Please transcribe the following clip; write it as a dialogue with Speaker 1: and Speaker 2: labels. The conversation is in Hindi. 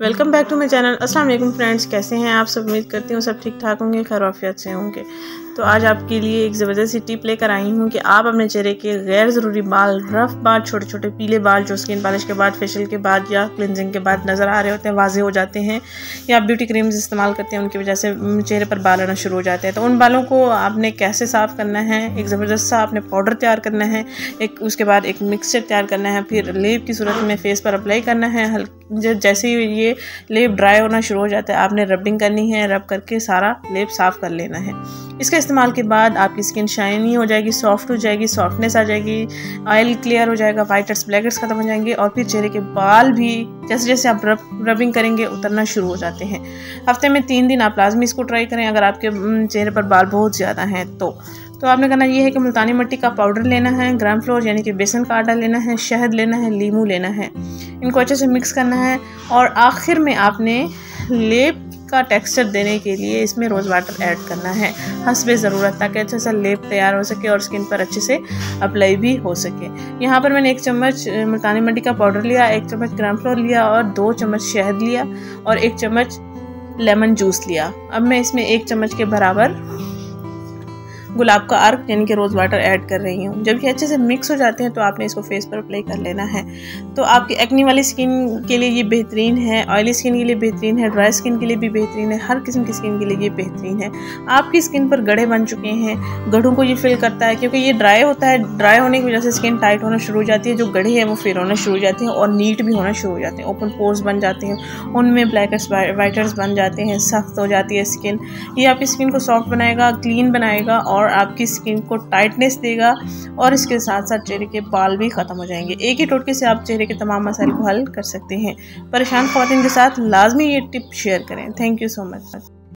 Speaker 1: Welcome back to my channel. अस्सलाम वालेकुम फ्रेंड्स, कैसे हैं आप सब? उम्मीद करती हूँ सब ठीक ठाक होंगे, खैर आफियत से होंगे। तो आज आपके लिए एक ज़बरदस्त सी टिप लेकर आई हूँ कि आप अपने चेहरे के गैर ज़रूरी बाल, रफ बाल, छोटे छोटे पीले बाल जो स्किन पॉलिश के बाद, फेशियल के बाद या क्लिनजिंग के बाद नज़र आ रहे होते हैं, वाजे हो जाते हैं, या आप ब्यूटी क्रीम्स इस्तेमाल करते हैं उनकी वजह से चेहरे पर बाल आना शुरू हो जाते हैं। तो उन बालों को आपने कैसे साफ़ करना है, एक ज़बरदस्त सा आपने पाउडर तैयार करना है, उसके बाद एक मिक्सचर तैयार करना है, फिर लेप की सूरत में फेस पर अप्लाई करना है। जैसे ही ये लेप ड्राई होना शुरू हो जाता है आपने रबिंग करनी है, रब करके सारा लेप साफ़ कर लेना है। इसके इस्तेमाल के बाद आपकी स्किन शाइनी हो जाएगी, सॉफ्ट हो जाएगी, सॉफ्टनेस आ जाएगी, ऑयल क्लियर हो जाएगा, वाइट हेड्स ब्लैक हेड्स खत्म हो जाएंगे और फिर चेहरे के बाल भी जैसे जैसे आप रबिंग करेंगे उतरना शुरू हो जाते हैं। हफ्ते में 3 दिन आप लाजमी इसको ट्राई करें अगर आपके चेहरे पर बाल बहुत ज़्यादा हैं तो आपने करना ये है कि मुल्तानी मिट्टी का पाउडर लेना है, ग्राम फ्लोर यानी कि बेसन का आटा लेना है, शहद लेना है, लीमू लेना है, इनको अच्छे से मिक्स करना है और आखिर में आपने लेप का टेक्सचर देने के लिए इसमें रोज़ वाटर ऐड करना है हस्बे ज़रूरत, ताकि अच्छा सा लेप तैयार हो सके और स्किन पर अच्छे से अप्लाई भी हो सके। यहाँ पर मैंने 1 चम्मच मुल्तानी मिट्टी का पाउडर लिया, 1 चम्मच ग्राम फ्लोर लिया और 2 चम्मच शहद लिया और 1 चम्मच लेमन जूस लिया। अब मैं इसमें 1 चम्मच के बराबर गुलाब का अर्क यानी कि रोज़ वाटर ऐड कर रही हूँ। जब ये अच्छे से मिक्स हो जाते हैं तो आपने इसको फेस पर अप्लाई कर लेना है। तो आपकी एक्ने वाली स्किन के लिए ये बेहतरीन है, ऑयली स्किन के लिए बेहतरीन है, ड्राई स्किन के लिए भी बेहतरीन है, हर किस्म की स्किन के लिए ये बेहतरीन है। आपकी स्किन पर गड्ढे बन चुके हैं, गड्ढों को ये फिल करता है क्योंकि ये ड्राई होता है। ड्राई होने की वजह से स्किन टाइट होना शुरू हो जाती है, जो गड्ढे हैं वो फिल होना शुरू हो जाते हैं और नीट भी होना शुरू हो जाते हैं, ओपन पोर्स बन जाते हैं, उनमें ब्लैक हेड्स वाइट हेड्स बन जाते हैं, सख्त हो जाती है स्किन। ये आपकी स्किन को सॉफ्ट बनाएगा, क्लीन बनाएगा और आपकी स्किन को टाइटनेस देगा और इसके साथ साथ चेहरे के बाल भी खत्म हो जाएंगे। एक ही टोटके से आप चेहरे के तमाम मसाइल को हल कर सकते हैं। परेशान ख्वातीन के साथ लाजमी ये टिप शेयर करें। Thank you so much.